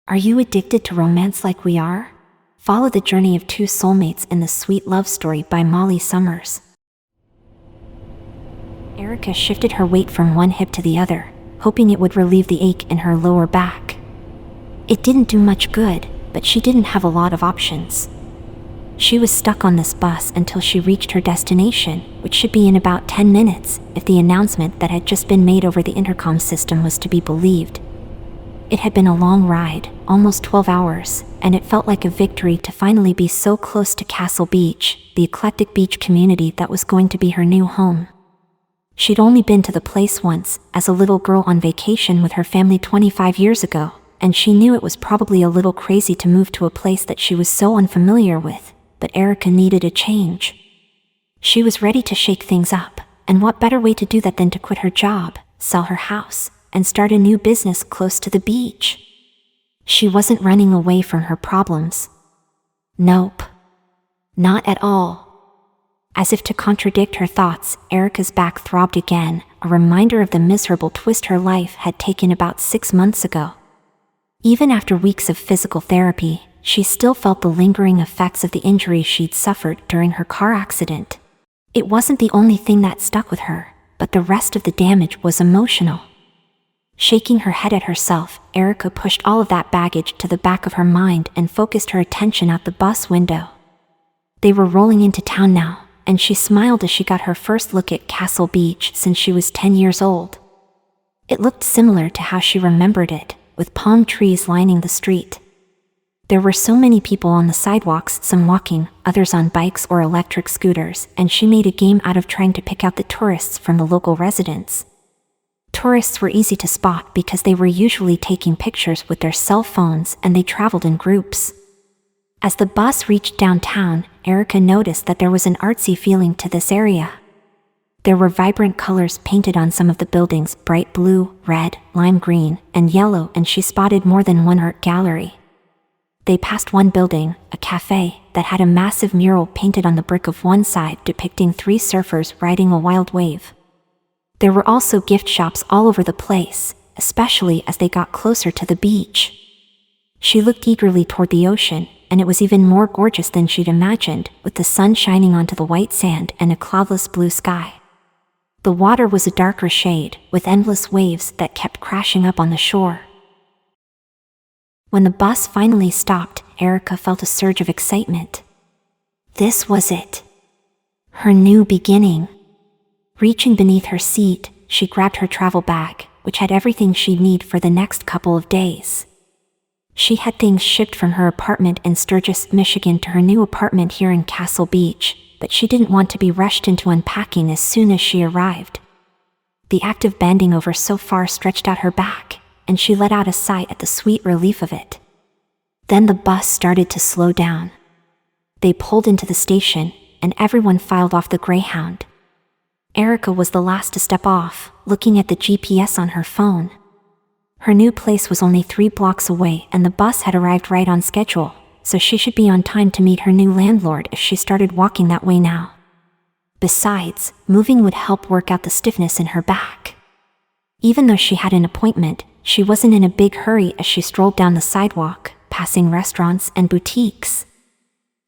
Are you addicted to romance like we are? Follow the journey of two soulmates in the sweet love story by Molly Summers. Erica shifted her weight from one hip to the other, hoping it would relieve the ache in her lower back. It didn't do much good, but she didn't have a lot of options. She was stuck on this bus until she reached her destination, which should be in about 10 minutes, if the announcement that had just been made over the intercom system was to be believed. It had been a long ride, almost 12 hours, and it felt like a victory to finally be so close to Castle Beach, the eclectic beach community that was going to be her new home. She'd only been to the place once, as a little girl on vacation with her family 25 years ago, and she knew it was probably a little crazy to move to a place that she was so unfamiliar with, but Erica needed a change. She was ready to shake things up, and what better way to do that than to quit her job, sell her house, and start a new business close to the beach. She wasn't running away from her problems. Nope. Not at all. As if to contradict her thoughts, Erica's back throbbed again, a reminder of the miserable twist her life had taken about 6 months ago. Even after weeks of physical therapy, she still felt the lingering effects of the injury she'd suffered during her car accident. It wasn't the only thing that stuck with her, but the rest of the damage was emotional. Shaking her head at herself, Erica pushed all of that baggage to the back of her mind and focused her attention out the bus window. They were rolling into town now, and she smiled as she got her first look at Castle Beach since she was 10 years old. It looked similar to how she remembered it, with palm trees lining the street. There were so many people on the sidewalks, some walking, others on bikes or electric scooters, and she made a game out of trying to pick out the tourists from the local residents. Tourists were easy to spot because they were usually taking pictures with their cell phones and they traveled in groups. As the bus reached downtown, Erica noticed that there was an artsy feeling to this area. There were vibrant colors painted on some of the buildings, bright blue, red, lime green, and yellow, and she spotted more than one art gallery. They passed one building, a cafe, that had a massive mural painted on the brick of one side depicting 3 surfers riding a wild wave. There were also gift shops all over the place, especially as they got closer to the beach. She looked eagerly toward the ocean, and it was even more gorgeous than she'd imagined, with the sun shining onto the white sand and a cloudless blue sky. The water was a darker shade, with endless waves that kept crashing up on the shore. When the bus finally stopped, Erica felt a surge of excitement. This was it. Her new beginning. Reaching beneath her seat, she grabbed her travel bag, which had everything she'd need for the next couple of days. She had things shipped from her apartment in Sturgis, Michigan to her new apartment here in Castle Beach, but she didn't want to be rushed into unpacking as soon as she arrived. The act of bending over so far stretched out her back, and she let out a sigh at the sweet relief of it. Then the bus started to slow down. They pulled into the station, and everyone filed off the Greyhound. Erica was the last to step off, looking at the GPS on her phone. Her new place was only 3 blocks away and the bus had arrived right on schedule, so she should be on time to meet her new landlord if she started walking that way now. Besides, moving would help work out the stiffness in her back. Even though she had an appointment, she wasn't in a big hurry as she strolled down the sidewalk, passing restaurants and boutiques.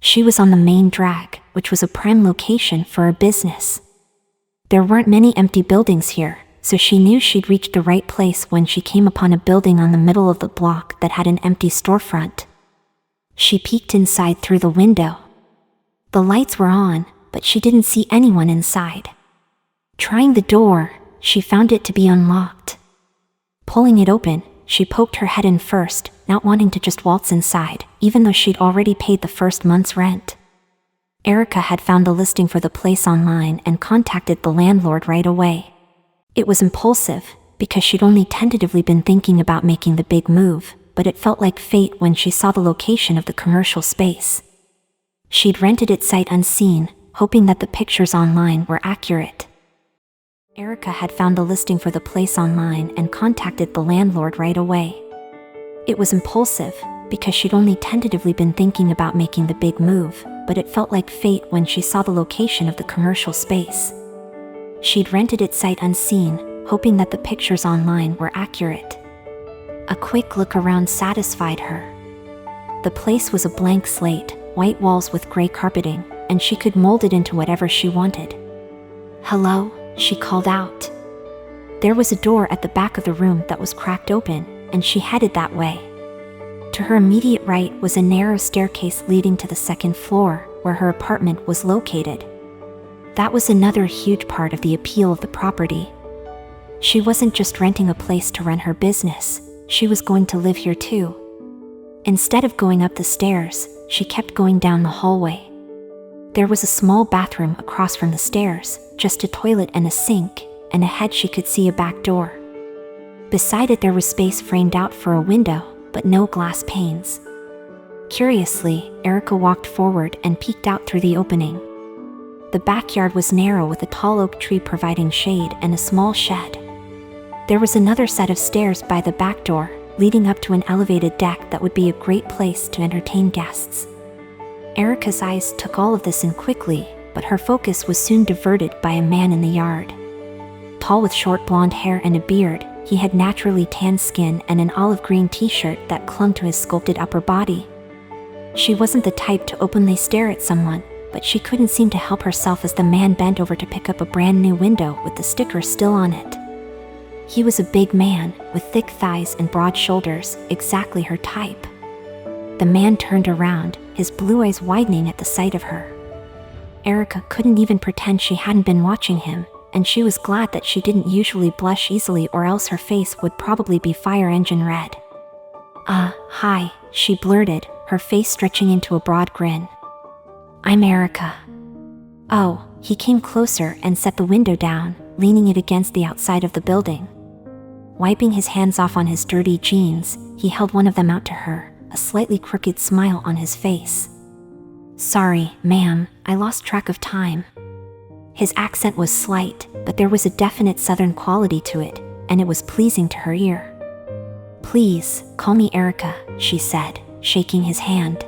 She was on the main drag, which was a prime location for a business. There weren't many empty buildings here, so she knew she'd reached the right place when she came upon a building on the middle of the block that had an empty storefront. She peeked inside through the window. The lights were on, but she didn't see anyone inside. Trying the door, she found it to be unlocked. Pulling it open, she poked her head in first, not wanting to just waltz inside, even though she'd already paid the first month's rent. Erica had found the listing for the place online and contacted the landlord right away. It was impulsive, because she'd only tentatively been thinking about making the big move, but it felt like fate when she saw the location of the commercial space. She'd rented it sight unseen, hoping that the pictures online were accurate. Erica had found the listing for the place online and contacted the landlord right away. It was impulsive, because she'd only tentatively been thinking about making the big move, but it felt like fate when she saw the location of the commercial space. She'd rented it sight unseen, hoping that the pictures online were accurate. A quick look around satisfied her. The place was a blank slate, white walls with gray carpeting, and she could mold it into whatever she wanted. "Hello," she called out. There was a door at the back of the room that was cracked open, and she headed that way. To her immediate right was a narrow staircase leading to the second floor, where her apartment was located. That was another huge part of the appeal of the property. She wasn't just renting a place to run her business, she was going to live here too. Instead of going up the stairs, she kept going down the hallway. There was a small bathroom across from the stairs, just a toilet and a sink, and ahead she could see a back door. Beside it there was space framed out for a window, but no glass panes. Curiously, Erica walked forward and peeked out through the opening. The backyard was narrow with a tall oak tree providing shade and a small shed. There was another set of stairs by the back door, leading up to an elevated deck that would be a great place to entertain guests. Erica's eyes took all of this in quickly, but her focus was soon diverted by a man in the yard. Tall with short blonde hair and a beard, he had naturally tanned skin and an olive green t-shirt that clung to his sculpted upper body. She wasn't the type to openly stare at someone, but she couldn't seem to help herself as the man bent over to pick up a brand new window with the sticker still on it. He was a big man, with thick thighs and broad shoulders, exactly her type. The man turned around, his blue eyes widening at the sight of her. Erica couldn't even pretend she hadn't been watching him, and she was glad that she didn't usually blush easily, or else her face would probably be fire engine red. Hi, she blurted, her face stretching into a broad grin. "I'm Erica." Oh, he came closer and set the window down, leaning it against the outside of the building. Wiping his hands off on his dirty jeans, he held one of them out to her, a slightly crooked smile on his face. "Sorry, ma'am, I lost track of time." His accent was slight, but there was a definite southern quality to it, and it was pleasing to her ear. "Please, call me Erica," she said, shaking his hand.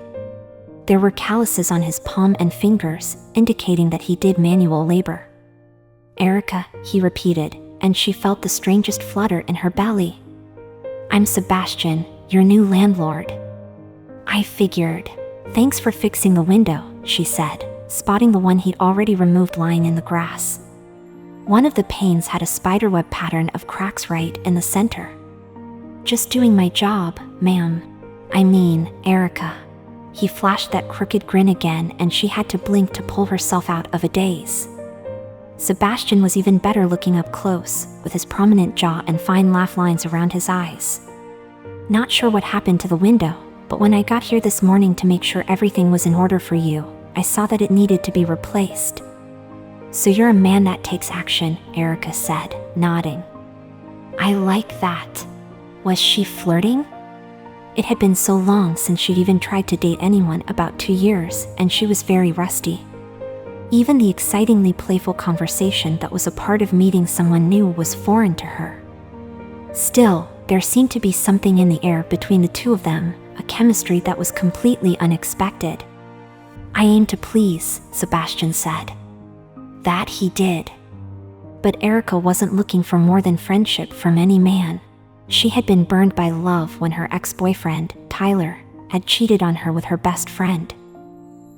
There were calluses on his palm and fingers, indicating that he did manual labor. "Erica," he repeated, and she felt the strangest flutter in her belly. "I'm Sebastian, your new landlord." "I figured. Thanks for fixing the window," she said, spotting the one he'd already removed lying in the grass. One of the panes had a spiderweb pattern of cracks right in the center. "Just doing my job, ma'am. I mean, Erica." He flashed that crooked grin again, and she had to blink to pull herself out of a daze. Sebastian was even better looking up close, with his prominent jaw and fine laugh lines around his eyes. "Not sure what happened to the window, but when I got here this morning to make sure everything was in order for you, I saw that it needed to be replaced." "So you're a man that takes action," Erica said, nodding. "I like that." Was she flirting? It had been so long since she'd even tried to date anyone, about 2 years, and she was very rusty. Even the excitingly playful conversation that was a part of meeting someone new was foreign to her. Still, there seemed to be something in the air between the two of them, a chemistry that was completely unexpected. "I aim to please," Sebastian said. That he did. But Erica wasn't looking for more than friendship from any man. She had been burned by love when her ex-boyfriend, Tyler, had cheated on her with her best friend.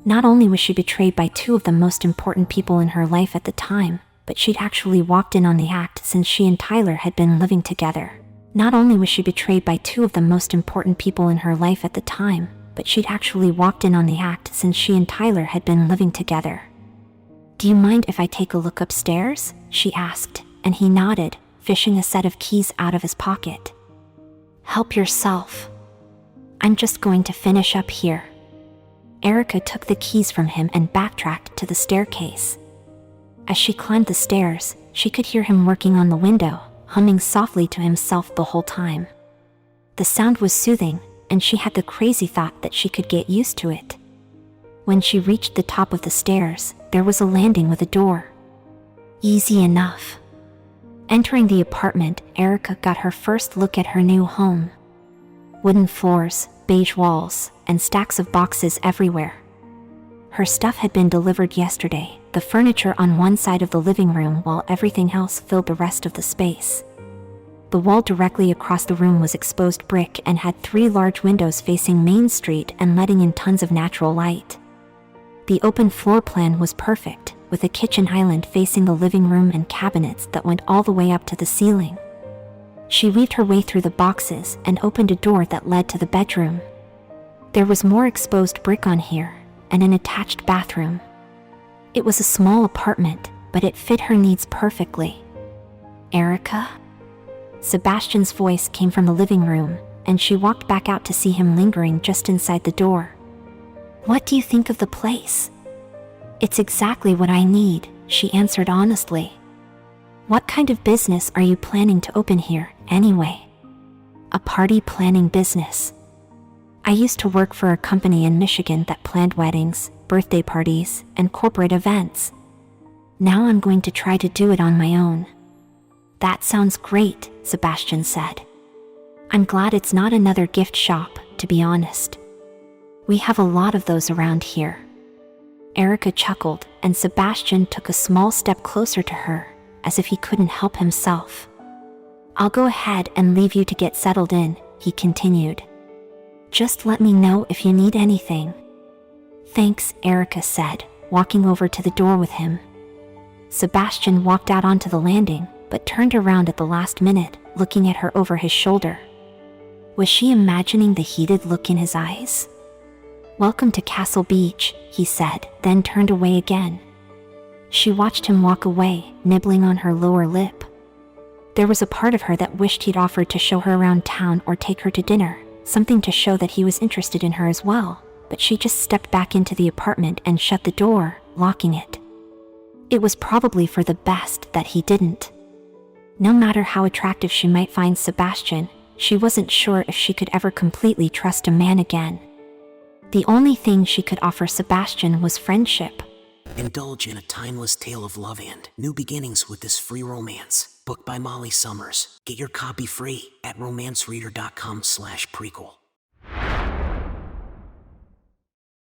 Not only was she betrayed by two of the most important people in her life at the time, but she'd actually walked in on the act since she and Tyler had been living together. Not only was she betrayed by two of the most important people in her life at the time, but she'd actually walked in on the act since she and Tyler had been living together. "Do you mind if I take a look upstairs?" she asked, and he nodded, fishing a set of keys out of his pocket. "Help yourself. I'm just going to finish up here." Erica took the keys from him and backtracked to the staircase. As she climbed the stairs, she could hear him working on the window, humming softly to himself the whole time. The sound was soothing, and she had the crazy thought that she could get used to it. When she reached the top of the stairs, there was a landing with a door. Easy enough. Entering the apartment, Erica got her first look at her new home. Wooden floors, beige walls, and stacks of boxes everywhere. Her stuff had been delivered yesterday, the furniture on one side of the living room while everything else filled the rest of the space. The wall directly across the room was exposed brick and had 3 large windows facing Main Street and letting in tons of natural light. The open floor plan was perfect, with a kitchen island facing the living room and cabinets that went all the way up to the ceiling. She weaved her way through the boxes and opened a door that led to the bedroom. There was more exposed brick on here, and an attached bathroom. It was a small apartment, but it fit her needs perfectly. "Erica?" Sebastian's voice came from the living room, and she walked back out to see him lingering just inside the door. "What do you think of the place?" "It's exactly what I need," she answered honestly. "What kind of business are you planning to open here, anyway?" "A party planning business. I used to work for a company in Michigan that planned weddings, birthday parties, and corporate events. Now I'm going to try to do it on my own." "That sounds great," Sebastian said. "I'm glad it's not another gift shop, to be honest. We have a lot of those around here." Erica chuckled, and Sebastian took a small step closer to her, as if he couldn't help himself. "I'll go ahead and leave you to get settled in," he continued. "Just let me know if you need anything." "Thanks," Erica said, walking over to the door with him. Sebastian walked out onto the landing, but turned around at the last minute, looking at her over his shoulder. Was she imagining the heated look in his eyes? "Welcome to Castle Beach," he said, then turned away again. She watched him walk away, nibbling on her lower lip. There was a part of her that wished he'd offered to show her around town or take her to dinner, something to show that he was interested in her as well, but she just stepped back into the apartment and shut the door, locking it. It was probably for the best that he didn't. No matter how attractive she might find Sebastian, she wasn't sure if she could ever completely trust a man again. The only thing she could offer Sebastian was friendship. Indulge in a timeless tale of love and new beginnings with this free romance. Book by Molly Summers. Get your copy free at romancereader.com/prequel.